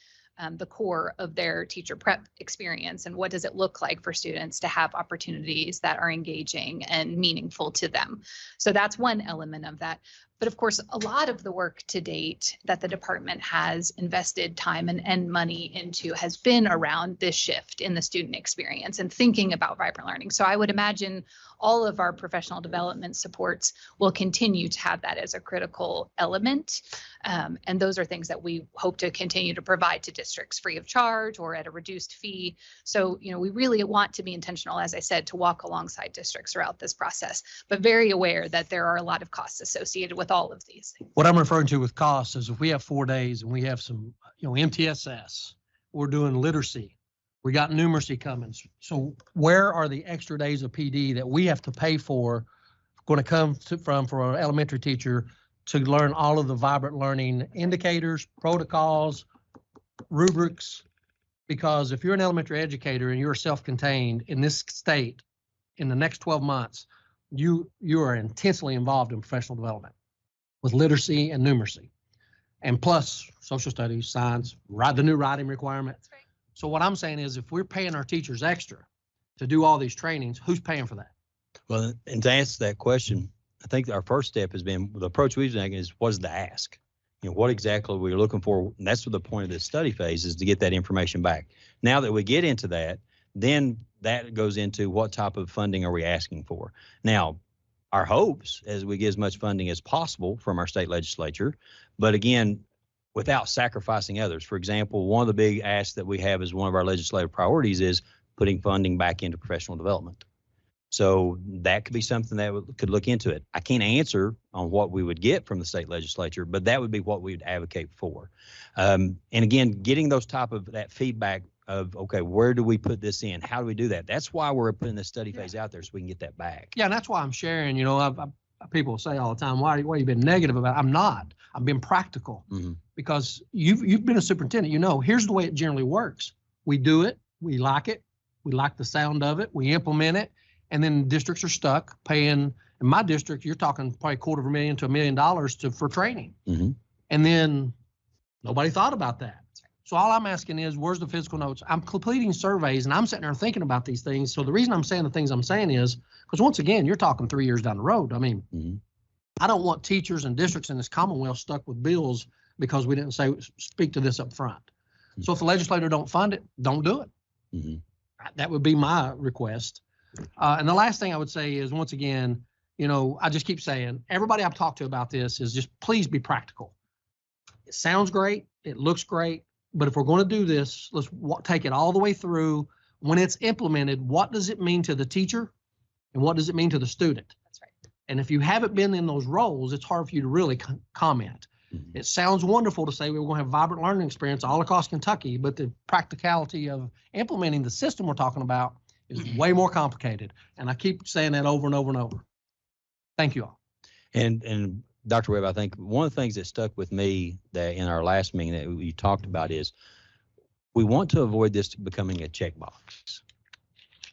the core of their teacher prep experience. And what does it look like for students to have opportunities that are engaging and meaningful to them? So that's one element of that. But of course, a lot of the work to date that the department has invested time and money into has been around this shift in the student experience and thinking about vibrant learning. So I would imagine all of our professional development supports will continue to have that as a critical element. And those are things that we hope to continue to provide to districts free of charge or at a reduced fee. So, you know, we really want to be intentional, as I said, to walk alongside districts throughout this process, but very aware that there are a lot of costs associated with all of these things. What I'm referring to with costs is if we have 4 days and we have some, you know, MTSS, we're doing literacy, we got numeracy coming. So where are the extra days of PD that we have to pay for going to come from for an elementary teacher to learn all of the vibrant learning indicators, protocols, rubrics? Because if you're an elementary educator and you're self-contained in this state in the next 12 months, you are intensely involved in professional development with literacy and numeracy, and plus social studies, science, the new writing requirement. That's right. So what I'm saying is if we're paying our teachers extra to do all these trainings, who's paying for that? Well, and to answer that question, I think our first step has been, the approach we've taken is what is the ask? You know, what exactly we're looking for. And that's what the point of this study phase is, to get that information back. Now that we get into that, then that goes into what type of funding are we asking for? Now, our hopes as we get as much funding as possible from our state legislature, but again, without sacrificing others. For example, one of the big asks that we have as one of our legislative priorities is putting funding back into professional development. So that could be something that could look into it. I can't answer on what we would get from the state legislature, but that would be what we would advocate for. And again, getting those type of that feedback of, okay, where do we put this in? How do we do that? That's why we're putting the study phase out there, so we can get that back. Yeah, and that's why I'm sharing, you know, people say all the time, why have you been negative about it? I'm not. I've been practical. Mm-hmm. Because you've been a superintendent, you know, here's the way it generally works. We do it, we like the sound of it, we implement it, and then districts are stuck paying. In my district, you're talking probably $250,000 to $1 million for training. Mm-hmm. And then nobody thought about that. So all I'm asking is, where's the fiscal notes? I'm completing surveys and I'm sitting there thinking about these things. So the reason I'm saying the things I'm saying is because once again, you're talking 3 years down the road. I mean, mm-hmm. I don't want teachers and districts in this Commonwealth stuck with bills because we didn't speak to this up front. Mm-hmm. So if the legislator don't fund it, don't do it. Mm-hmm. That would be my request. And the last thing I would say is, once again, you know, I just keep saying, everybody I've talked to about this is just please be practical. It sounds great. It looks great. But if we're going to do this, let's take it all the way through. When it's implemented, what does it mean to the teacher and what does it mean to the student? That's right. And if you haven't been in those roles, it's hard for you to really comment. Mm-hmm. It sounds wonderful to say we're going to have vibrant learning experience all across Kentucky, but the practicality of implementing the system we're talking about is way more complicated. And I keep saying that over and over and over. Thank you all. And Dr. Webb, I think one of the things that stuck with me that in our last meeting that we talked about is we want to avoid this becoming a checkbox.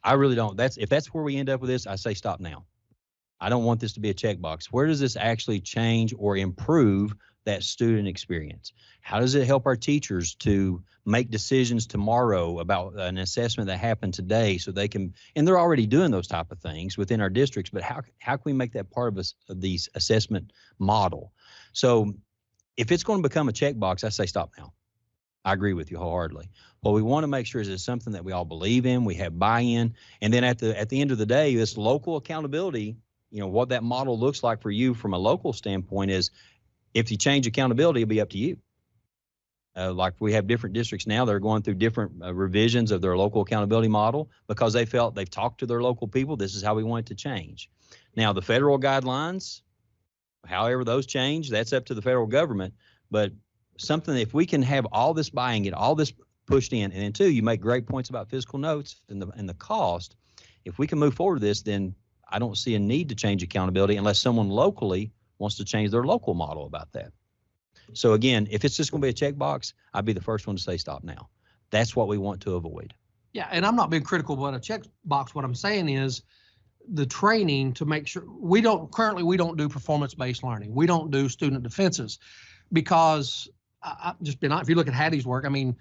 I really don't. If that's where we end up with this, I say stop now. I don't want this to be a checkbox. Where does this actually change or improve that student experience? How does it help our teachers to make decisions tomorrow about an assessment that happened today so they can, and they're already doing those type of things within our districts, but how can we make that part of the assessment model? So if it's going to become a checkbox, I say stop now. I agree with you wholeheartedly. What we want to make sure is it's something that we all believe in, we have buy-in, and then at the end of the day, this local accountability, what that model looks like for you from a local standpoint is if you change accountability, it'll be up to you. Like we have different districts now that are going through different revisions of their local accountability model because they felt they've talked to their local people. This is how we want it to change. Now, the federal guidelines, however those change, that's up to the federal government. But something, if we can have all this buy-in, get all this pushed in, and then two, you make great points about fiscal notes and the cost. If we can move forward with this, then I don't see a need to change accountability unless someone locally wants to change their local model about that. So again, if it's just going to be a checkbox, I'd be the first one to say stop now. That's what we want to avoid. Yeah, and I'm not being critical about a checkbox. What I'm saying is the training to make sure we don't do performance-based learning. We don't do student defenses because I've just been, if you look at Hattie's work, I mean,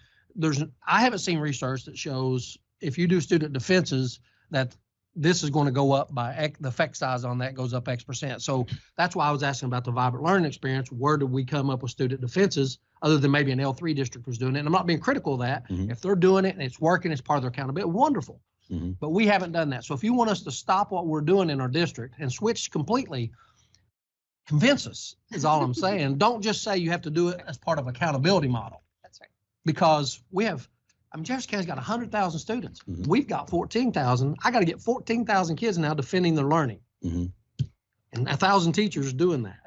I haven't seen research that shows if you do student defenses that this is going to go up by the effect size on that goes up X%. So that's why I was asking about the vibrant learning experience. Where did we come up with student defenses other than maybe an L3 district was doing it? And I'm not being critical of that. Mm-hmm. If they're doing it and it's working, it's part of their accountability. Wonderful. Mm-hmm. But we haven't done that. So if you want us to stop what we're doing in our district and switch completely, convince us is all I'm saying. Don't just say you have to do it as part of accountability model. That's right. Because we have, Jefferson County's got 100,000 students. Mm-hmm. We've got 14,000. I got to get 14,000 kids now defending their learning. Mm-hmm. And 1,000 teachers doing that.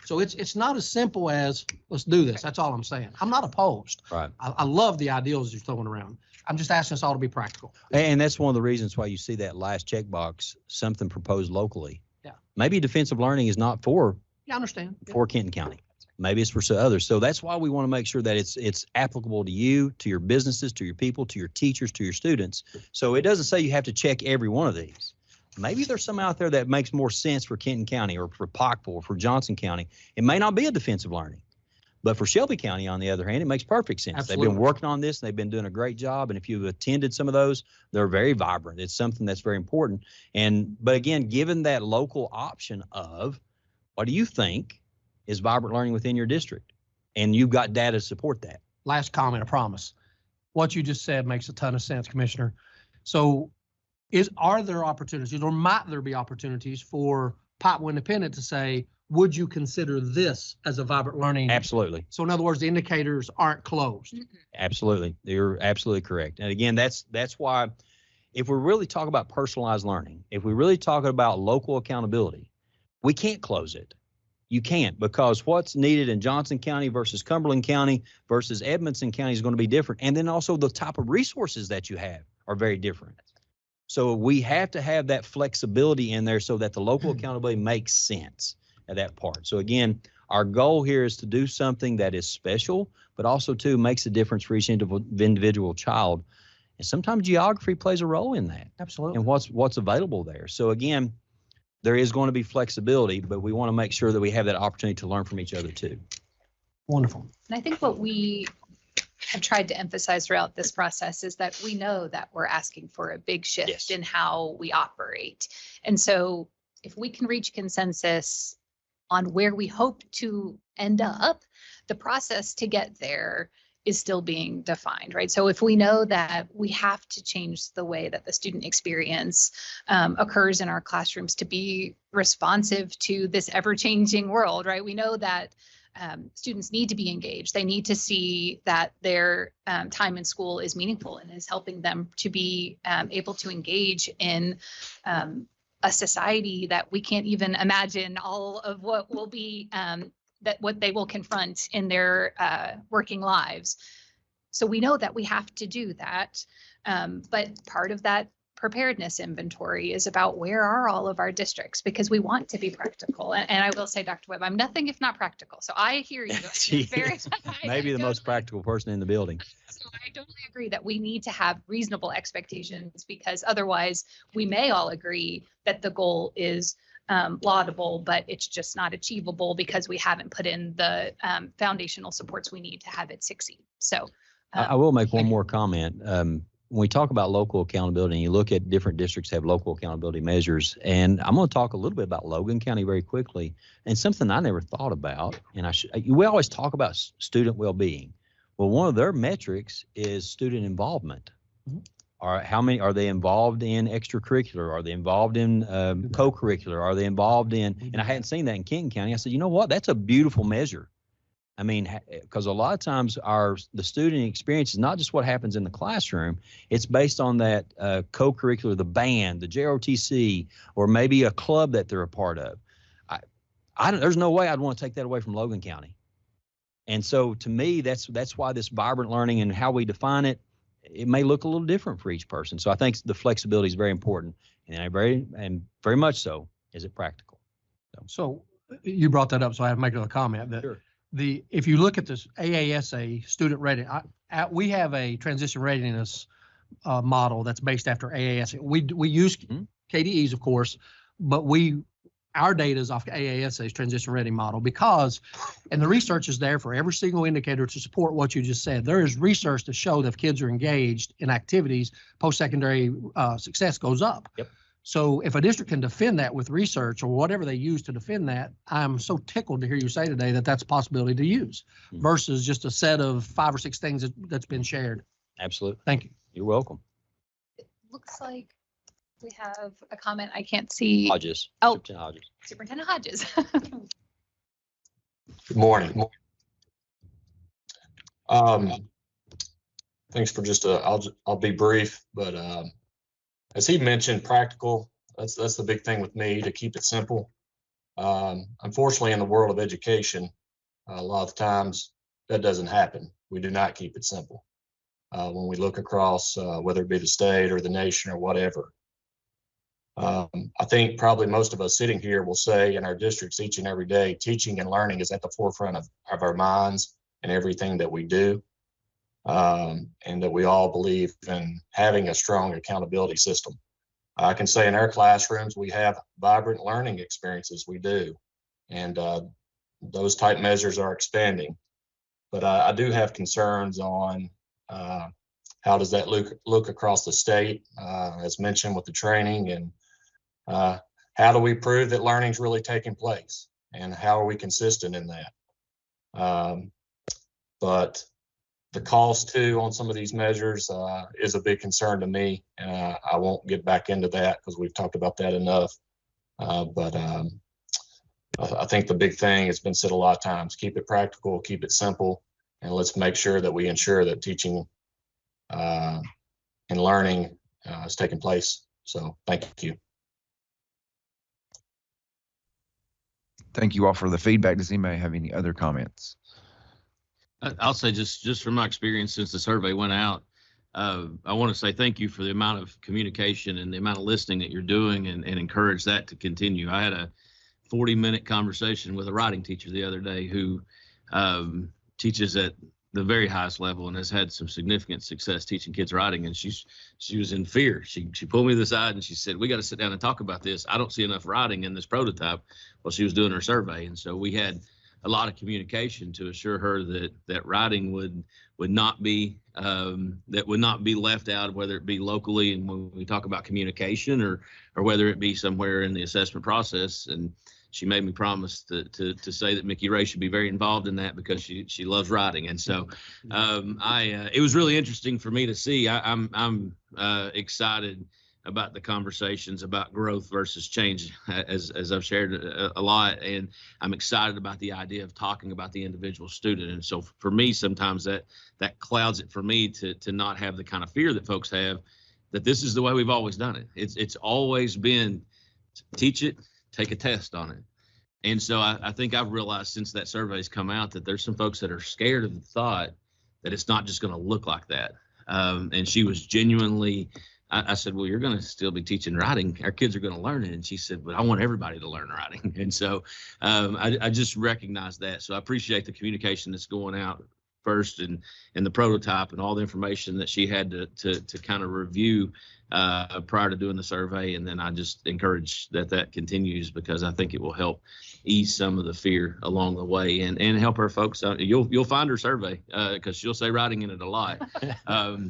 So it's not as simple as let's do this. That's all I'm saying. I'm not opposed. Right. I love the ideals you're throwing around. I'm just asking us all to be practical. And that's one of the reasons why you see that last checkbox, something proposed locally. Yeah. Maybe defensive learning is not for I understand. for Kenton County. Maybe it's for some others. So that's why we want to make sure that it's applicable to you, to your businesses, to your people, to your teachers, to your students. So it doesn't say you have to check every one of these. Maybe there's some out there that makes more sense for Kenton County or for Pikeville or for Johnson County. It may not be a defensive learning. But for Shelby County, on the other hand, it makes perfect sense. Absolutely. They've been working on this. And they've been doing a great job. And if you've attended some of those, they're very vibrant. It's something that's very important. But again, given that local option of what do you think is vibrant learning within your district? And you've got data to support that. Last comment, I promise. What you just said makes a ton of sense, Commissioner. So are there opportunities or might there be opportunities for Pikeville Independent to say, would you consider this as a vibrant learning? Absolutely. So in other words, the indicators aren't closed. Absolutely. You're absolutely correct. And again, that's why if we're really talking about personalized learning, if we really talk about local accountability, we can't close it. You can't, because what's needed in Johnson County versus Cumberland County versus Edmonson County is going to be different. And then also the type of resources that you have are very different. So we have to have that flexibility in there so that the local accountability makes sense at that part. So again, our goal here is to do something that is special, but also too makes a difference for each individual child. And sometimes geography plays a role in that. Absolutely. And what's available there. So again, there is going to be flexibility, but we want to make sure that we have that opportunity to learn from each other too. Wonderful. And I think what we have tried to emphasize throughout this process is that we know that we're asking for a big shift Yes. in how we operate. And so if we can reach consensus on where we hope to end up, the process to get there is still being defined, right? So if we know that we have to change the way that the student experience occurs in our classrooms to be responsive to this ever-changing world, right? We know that students need to be engaged. They need to see that their time in school is meaningful and is helping them to be able to engage in a society that we can't even imagine all of what will be what they will confront in their working lives. So we know that we have to do that. But part of that preparedness inventory is about where are all of our districts, because we want to be practical. And I will say, Dr. Webb, I'm nothing if not practical. So I hear you. Maybe the most practical person in the building. So I totally agree that we need to have reasonable expectations, because otherwise we may all agree that the goal is laudable, but it's just not achievable because we haven't put in the foundational supports we need to have it succeed. So I will make one more comment. When we talk about local accountability, and you look at different districts have local accountability measures, and I'm going to talk a little bit about Logan County very quickly, and something I never thought about, and we always talk about student well-being. Well, one of their metrics is student involvement. Mhm. How many are they involved in extracurricular? Are they involved in co-curricular? Are they involved in? We do And I hadn't seen that in Kenton County. I said, you know what? That's a beautiful measure. I mean, because a lot of times the student experience is not just what happens in the classroom. It's based on that co-curricular, the band, the JROTC, or maybe a club that they're a part of. There's no way I'd want to take that away from Logan County. And so to me, that's why this vibrant learning and how we define it, it may look a little different for each person. So I think the flexibility is very important, and very much so is it practical. So you brought that up, so I have to make another comment that Sure. if you look at this AASA student readiness, we have a transition readiness model that's based after AASA. We use KDEs, of course, but our data is off AASA's transition ready model because, and the research is there for every single indicator to support what you just said. There is research to show that if kids are engaged in activities, post-secondary success goes up. Yep. So if a district can defend that with research or whatever they use to defend that, I'm so tickled to hear you say today that that's a possibility to use versus just a set of 5 or 6 things that's been shared. Absolutely. Thank you. You're welcome. It looks like we have a comment. I can't see. Hodges. Oh. Superintendent Hodges. Superintendent Hodges. Good morning. Thanks for I'll be brief, but as he mentioned, practical, that's the big thing with me, to keep it simple. Unfortunately, in the world of education, a lot of times that doesn't happen. We do not keep it simple. When we look across, whether it be the state or the nation or whatever. I think probably most of us sitting here will say in our districts each and every day, teaching and learning is at the forefront of our minds and everything that we do. And that we all believe in having a strong accountability system. I can say in our classrooms, we have vibrant learning experiences, we do. And those type measures are expanding. But I do have concerns on how does that look across the state, as mentioned with the training, and how do we prove that learning is really taking place, and how are we consistent in that? But the cost too on some of these measures is a big concern to me, and I won't get back into that because we've talked about that enough. But I think the big thing has been said a lot of times: keep it practical, keep it simple, and let's make sure that we ensure that teaching and learning is taking place. So thank you. Thank you all for the feedback. Does anybody have any other comments? I'll say just from my experience since the survey went out, I want to say thank you for the amount of communication and the amount of listening that you're doing, and encourage that to continue. I had a 40-minute conversation with a writing teacher the other day who teaches at the very highest level and has had some significant success teaching kids writing. And she was in fear. She pulled me to the side and she said, "We got to sit down and talk about this. I don't see enough writing in this prototype." While she was doing her survey. And so we had a lot of communication to assure her that writing would not be left out, whether it be locally, and when we talk about communication, or whether it be somewhere in the assessment process. And she made me promise to say that Mickey Ray should be very involved in that because she loves writing. And so it was really interesting for me to see. I'm excited about the conversations about growth versus change, as I've shared a lot, and I'm excited about the idea of talking about the individual student. And so for me, sometimes that clouds it for me to not have the kind of fear that folks have, that this is the way we've always done it. It's always been teach it, take a test on it. And so I think I've realized since that survey's come out that there's some folks that are scared of the thought that it's not just going to look like that. And she was genuinely, I said, "Well, you're going to still be teaching writing. Our kids are going to learn it." And she said, "But I want everybody to learn writing." And so I just recognize that. So I appreciate the communication that's going out first, and the prototype and all the information that she had to kind of review prior to doing the survey. And then I just encourage that continues, because I think it will help ease some of the fear along the way, and help her folks out. You'll find her survey because she'll say writing in it a lot.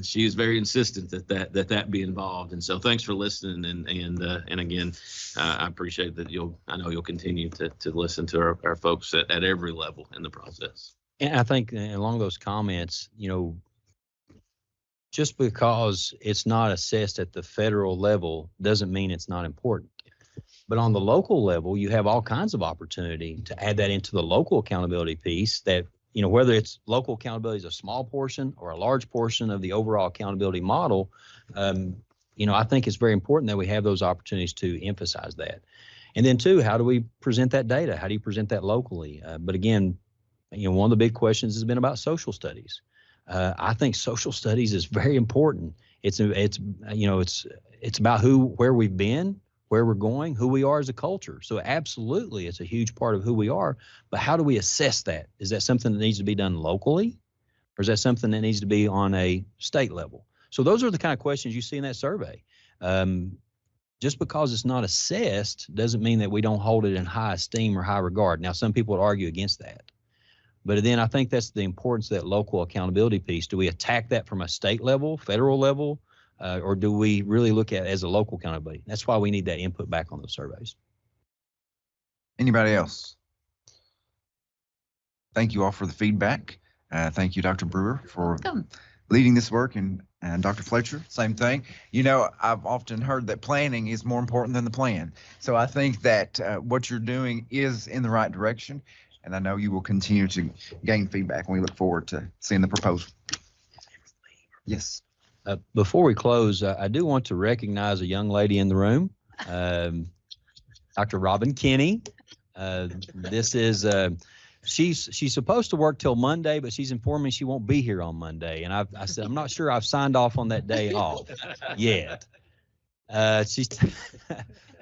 She is very insistent that be involved. And so thanks for listening. And again, I appreciate that I know you'll continue to listen to our folks at every level in the process. And I think along those comments, just because it's not assessed at the federal level doesn't mean it's not important. But on the local level, you have all kinds of opportunity to add that into the local accountability piece that, whether it's local accountability is a small portion or a large portion of the overall accountability model, I think it's very important that we have those opportunities to emphasize that. And then two, how do we present that data? How do you present that locally? But again, one of the big questions has been about social studies. I think social studies is very important. It's about where we've been, where we're going, who we are as a culture. So absolutely, it's a huge part of who we are. But how do we assess that? Is that something that needs to be done locally, or is that something that needs to be on a state level? So those are the kind of questions you see in that survey. Just because it's not assessed doesn't mean that we don't hold it in high esteem or high regard. Now, some people would argue against that. But then I think that's the importance of that local accountability piece. Do we attack that from a state level, federal level, or do we really look at it as a local accountability? That's why we need that input back on those surveys. Anybody else? Thank you all for the feedback. Thank you, Dr. Brewer, for leading this work, and Dr. Fletcher, same thing. I've often heard that planning is more important than the plan. So I think that what you're doing is in the right direction, and I know you will continue to gain feedback, and we look forward to seeing the proposal. Yes. Before we close, I do want to recognize a young lady in the room, Dr. Robin Kinney. This is she's supposed to work till Monday, but she's informed me she won't be here on Monday. And I said, I'm not sure I've signed off on that day off yet.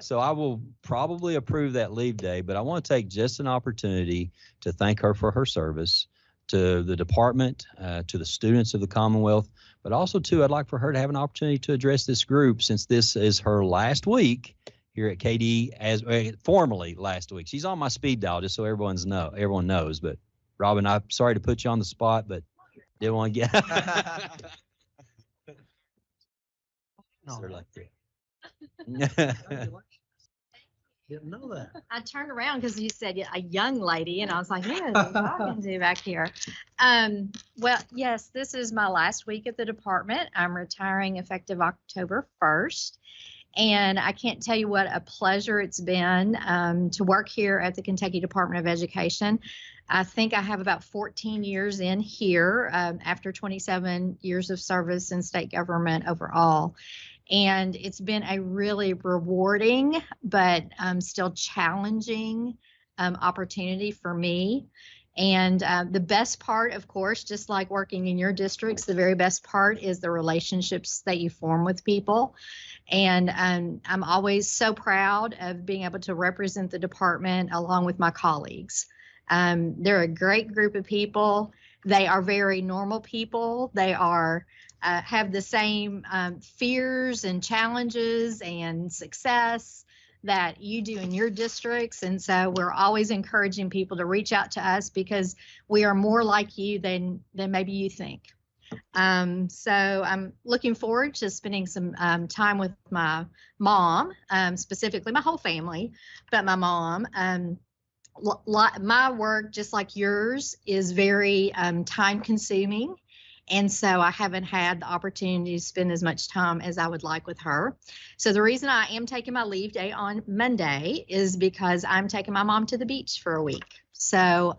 So I will probably approve that leave day, but I want to take just an opportunity to thank her for her service to the department, to the students of the Commonwealth, but also too, I'd like for her to have an opportunity to address this group since this is her last week here at KD, as formally last week. She's on my speed dial just so everyone knows. But Robin, I'm sorry to put you on the spot, but didn't want to get Didn't know that. I turned around because you said a young lady, and I was like, who is he talking to back here? Well, yes, this is my last week at the department. I'm retiring effective October 1st. And I can't tell you what a pleasure it's been to work here at the Kentucky Department of Education. I think I have about 14 years in here after 27 years of service in state government overall. And it's been a really rewarding, but still challenging opportunity for me. And the best part, of course, just like working in your districts, the very best part is the relationships that you form with people. And I'm always so proud of being able to represent the department along with my colleagues. They're a great group of people. They are very normal people. They are have the same fears and challenges and success that you do in your districts. And so we're always encouraging people to reach out to us because we are more like you than maybe you think. So I'm looking forward to spending some time with my mom, specifically my whole family, but my mom. My work, just like yours, is very time consuming. And so I haven't had the opportunity to spend as much time as I would like with her. So the reason I am taking my leave day on Monday is because I'm taking my mom to the beach for a week. So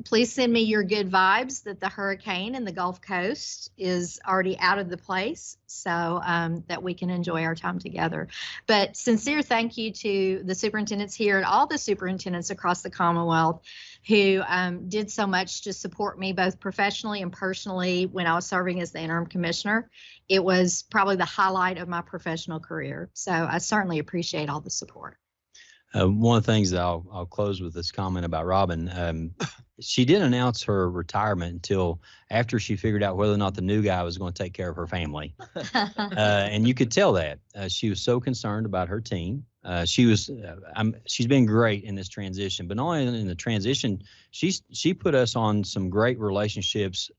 please send me your good vibes that the hurricane in the Gulf Coast is already out of the place so that we can enjoy our time together. But sincere thank you to the superintendents here and all the superintendents across the Commonwealth who did so much to support me both professionally and personally when I was serving as the interim commissioner. It was probably the highlight of my professional career. So I certainly appreciate all the support. One of the things that I'll close with this comment about Robin. She didn't announce her retirement until after she figured out whether or not the new guy was going to take care of her family. And you could tell that she was so concerned about her team. She's been great in this transition, but not only in the transition, she put us on some great relationships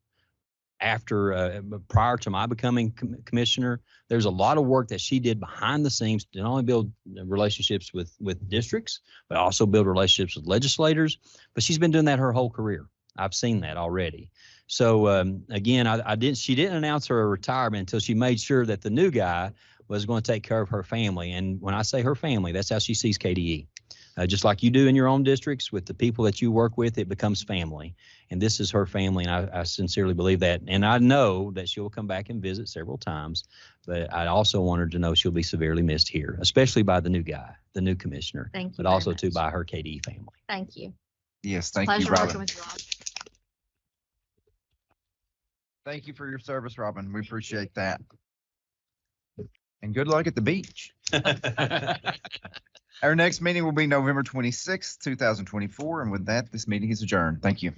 prior to my becoming commissioner. There's a lot of work that she did behind the scenes to not only build relationships with districts, but also build relationships with legislators. But she's been doing that her whole career. I've seen that already. So again, she didn't announce her retirement until she made sure that the new guy was going to take care of her family. And when I say her family, that's how she sees KDE. Just like you do in your own districts with the people that you work with, it becomes family. And this is her family, and I sincerely believe that. And I know that she'll come back and visit several times, but I also want her to know she'll be severely missed here, especially by the new guy, the new commissioner, Thank you but very also too much. by her KDE family. Thank you. Yes, thank you, Pleasure working Robin. with you all. Thank you for your service, Robin. We appreciate that. And good luck at the beach. Our next meeting will be November 26th, 2024. And with that, this meeting is adjourned. Thank you.